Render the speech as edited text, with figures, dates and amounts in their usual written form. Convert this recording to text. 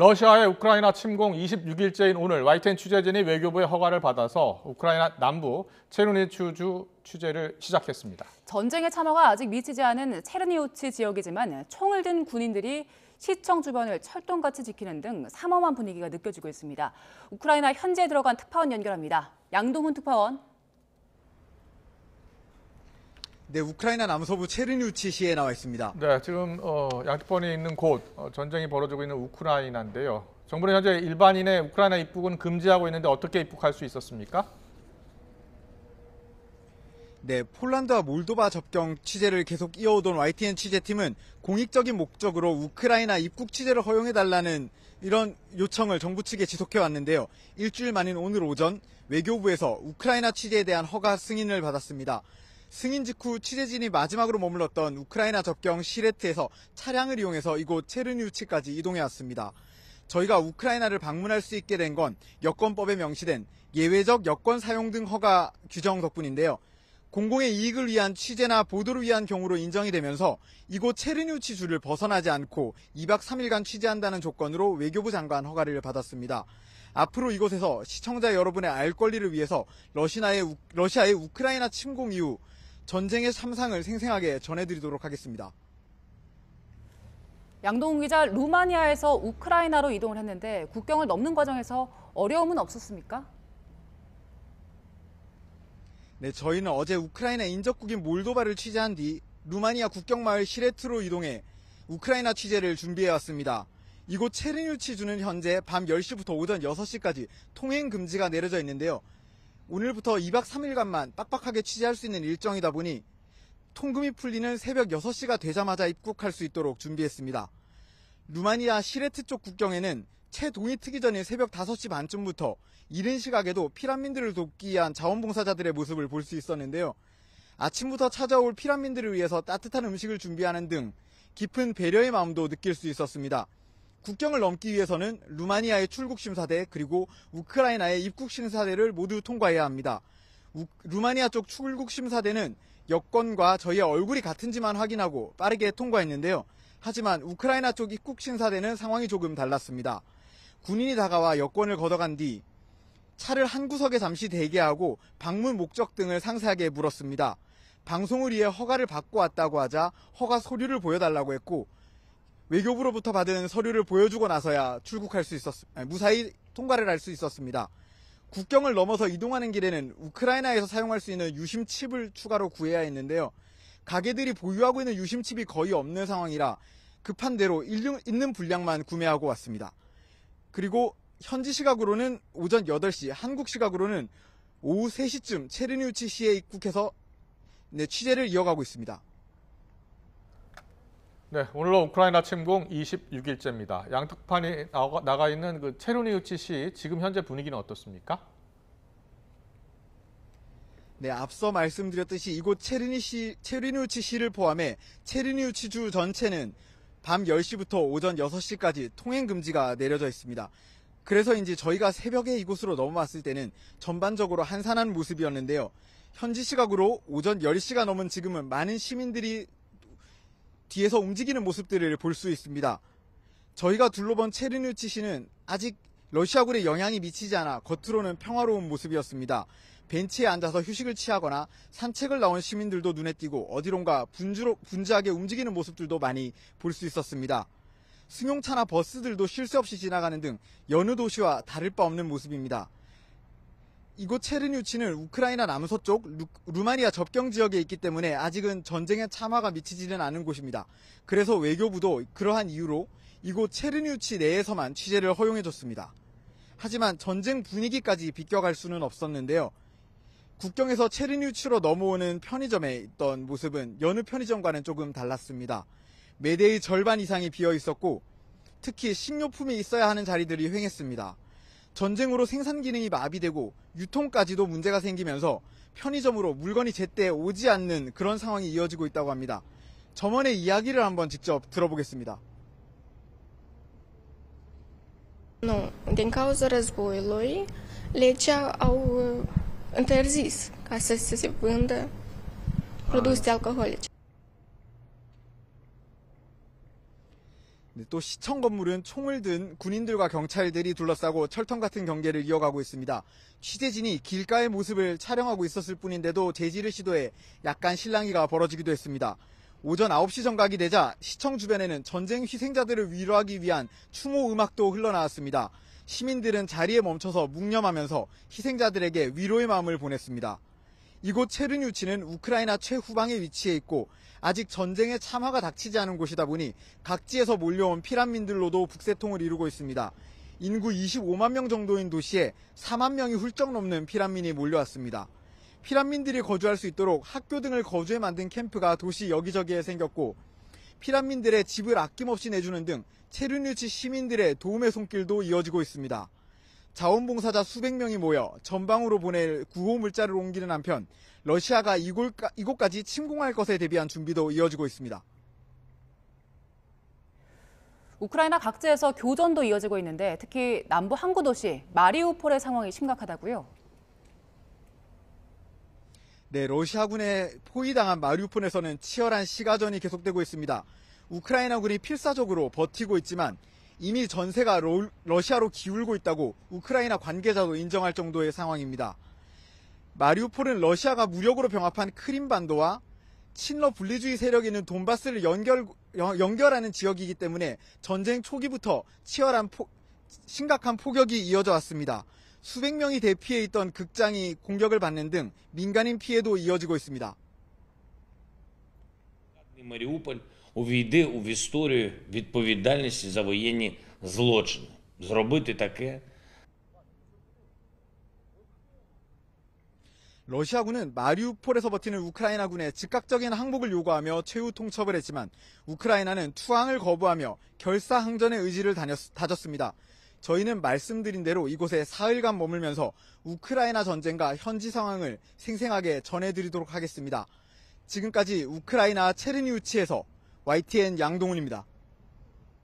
러시아의 우크라이나 침공 26일째인 오늘 YTN 취재진이 외교부의 허가를 받아서 우크라이나 남부 체르니추주 취재를 시작했습니다. 전쟁의 참화가 아직 미치지 않은 체르니우치 지역이지만 총을 든 군인들이 시청 주변을 철동같이 지키는 등 삼엄한 분위기가 느껴지고 있습니다. 우크라이나 현지에 들어간 특파원 연결합니다. 양동훈 특파원. 네, 우크라이나 남서부 체르니우치시에 나와 있습니다. 네, 지금 양특파원이 있는 곳 전쟁이 벌어지고 있는 우크라이나인데요. 정부는 현재 일반인의 우크라이나 입국은 금지하고 있는데 어떻게 입국할 수 있었습니까? 네, 폴란드와 몰도바 접경 취재를 계속 이어오던 YTN 취재팀은 공익적인 목적으로 우크라이나 입국 취재를 허용해달라는 이런 요청을 정부 측에 지속해왔는데요. 일주일 만인 오늘 오전 외교부에서 우크라이나 취재에 대한 허가 승인을 받았습니다. 승인 직후 취재진이 마지막으로 머물렀던 우크라이나 접경 시레트에서 차량을 이용해서 이곳 체르니우치까지 이동해왔습니다. 저희가 우크라이나를 방문할 수 있게 된 건 여권법에 명시된 예외적 여권 사용 등 허가 규정 덕분인데요. 공공의 이익을 위한 취재나 보도를 위한 경우로 인정이 되면서 이곳 체르니우치주를 벗어나지 않고 2박 3일간 취재한다는 조건으로 외교부 장관 허가를 받았습니다. 앞으로 이곳에서 시청자 여러분의 알 권리를 위해서 러시아의 우크라이나 침공 이후 전쟁의 참상을 생생하게 전해드리도록 하겠습니다. 양동훈 기자, 루마니아에서 우크라이나로 이동을 했는데 국경을 넘는 과정에서 어려움은 없었습니까? 네, 저희는 어제 우크라이나 인접국인 몰도바를 취재한 뒤 루마니아 국경마을 시레트로 이동해 우크라이나 취재를 준비해왔습니다. 이곳 체르니우치주는 현재 밤 10시부터 오전 6시까지 통행 금지가 내려져 있는데요. 오늘부터 2박 3일간만 빡빡하게 취재할 수 있는 일정이다 보니 통금이 풀리는 새벽 6시가 되자마자 입국할 수 있도록 준비했습니다. 루마니아 시레트 쪽 국경에는 채동이 트기 전인 새벽 5시 반쯤부터 이른 시각에도 피난민들을 돕기 위한 자원봉사자들의 모습을 볼 수 있었는데요. 아침부터 찾아올 피난민들을 위해서 따뜻한 음식을 준비하는 등 깊은 배려의 마음도 느낄 수 있었습니다. 국경을 넘기 위해서는 루마니아의 출국심사대 그리고 우크라이나의 입국심사대를 모두 통과해야 합니다. 루마니아 쪽 출국심사대는 여권과 저희의 얼굴이 같은지만 확인하고 빠르게 통과했는데요. 하지만 우크라이나 쪽 입국심사대는 상황이 조금 달랐습니다. 군인이 다가와 여권을 걷어간 뒤 차를 한 구석에 잠시 대기하고 방문 목적 등을 상세하게 물었습니다. 방송을 위해 허가를 받고 왔다고 하자 허가 서류를 보여달라고 했고 외교부로부터 받은 서류를 보여주고 나서야 무사히 통과를 할 수 있었습니다. 국경을 넘어서 이동하는 길에는 우크라이나에서 사용할 수 있는 유심칩을 추가로 구해야 했는데요. 가게들이 보유하고 있는 유심칩이 거의 없는 상황이라 급한 대로 있는 분량만 구매하고 왔습니다. 그리고 현지 시각으로는 오전 8시, 한국 시각으로는 오후 3시쯤 체르니우치시에 입국해서 취재를 이어가고 있습니다. 네, 오늘로 우크라이나 침공 26일째입니다. 양특파원이 나가 있는 그 체르니우치시 지금 현재 분위기는 어떻습니까? 네, 앞서 말씀드렸듯이 이곳 체르니우치시를 포함해 체르니우치주 전체는 밤 10시부터 오전 6시까지 통행 금지가 내려져 있습니다. 그래서인지 저희가 새벽에 이곳으로 넘어왔을 때는 전반적으로 한산한 모습이었는데요. 현지 시각으로 오전 10시가 넘은 지금은 많은 시민들이 뒤에서 움직이는 모습들을 볼 수 있습니다. 저희가 둘러본 체르니우치시는 아직 러시아군의 영향이 미치지 않아 겉으로는 평화로운 모습이었습니다. 벤치에 앉아서 휴식을 취하거나 산책을 나온 시민들도 눈에 띄고 어디론가 분주하게 움직이는 모습들도 많이 볼 수 있었습니다. 승용차나 버스들도 쉴 새 없이 지나가는 등 여느 도시와 다를 바 없는 모습입니다. 이곳 체르니우치는 우크라이나 남서쪽 루마니아 접경 지역에 있기 때문에 아직은 전쟁의 참화가 미치지는 않은 곳입니다. 그래서 외교부도 그러한 이유로 이곳 체르니우치 내에서만 취재를 허용해줬습니다. 하지만 전쟁 분위기까지 비껴갈 수는 없었는데요. 국경에서 체르니우치로 넘어오는 편의점에 있던 모습은 여느 편의점과는 조금 달랐습니다. 매대의 절반 이상이 비어 있었고 특히 식료품이 있어야 하는 자리들이 횡했습니다. 전쟁으로 생산 기능이 마비되고 유통까지도 문제가 생기면서 편의점으로 물건이 제때 오지 않는 그런 상황이 이어지고 있다고 합니다. 점원의 이야기를 한번 직접 들어보겠습니다. Din cauza războiului, legea au interzis ca să se vândă produse alcoolice. 또 시청 건물은 총을 든 군인들과 경찰들이 둘러싸고 철통 같은 경계를 이어가고 있습니다. 취재진이 길가의 모습을 촬영하고 있었을 뿐인데도 제지를 시도해 약간 실랑이가 벌어지기도 했습니다. 오전 9시 정각이 되자 시청 주변에는 전쟁 희생자들을 위로하기 위한 추모 음악도 흘러나왔습니다. 시민들은 자리에 멈춰서 묵념하면서 희생자들에게 위로의 마음을 보냈습니다. 이곳 체르뉴치는 우크라이나 최후방에 위치해 있고 아직 전쟁의 참화가 닥치지 않은 곳이다 보니 각지에서 몰려온 피난민들로도 북새통을 이루고 있습니다. 인구 25만 명 정도인 도시에 4만 명이 훌쩍 넘는 피난민이 몰려왔습니다. 피난민들이 거주할 수 있도록 학교 등을 거주해 만든 캠프가 도시 여기저기에 생겼고 피난민들의 집을 아낌없이 내주는 등 체르뉴치 시민들의 도움의 손길도 이어지고 있습니다. 자원봉사자 수백 명이 모여 전방으로 보낼 구호 물자를 옮기는 한편 러시아가 이곳까지 침공할 것에 대비한 준비도 이어지고 있습니다. 우크라이나 각지에서 교전도 이어지고 있는데 특히 남부 항구 도시 마리우폴의 상황이 심각하다고요? 네, 러시아군에 포위당한 마리우폴에서는 치열한 시가전이 계속되고 있습니다. 우크라이나군이 필사적으로 버티고 있지만 이미 전세가 러시아로 기울고 있다고 우크라이나 관계자도 인정할 정도의 상황입니다. 마리우폴은 러시아가 무력으로 병합한 크림반도와 친러 분리주의 세력이 있는 돈바스를 연결하는 지역이기 때문에 전쟁 초기부터 심각한 폭격이 이어져 왔습니다. 수백 명이 대피해 있던 극장이 공격을 받는 등 민간인 피해도 이어지고 있습니다. Маріуполь увійде в історію відповідальності за воєнні злочини. Зробити таке. 러시아군은 마리우폴에서 버티는 우크라이나군에 즉각적인 항복을 요구하며 최후 통첩을 했지만 우크라이나는 투항을 거부하며 결사항전의 의지를 다졌습니다. 저희는 말씀드린 대로 이곳에 사흘간 머물면서 우크라이나 전쟁과 현지 상황을 생생하게 전해드리도록 하겠습니다. 지금까지 우크라이나 체르니우치에서 YTN 양동훈입니다.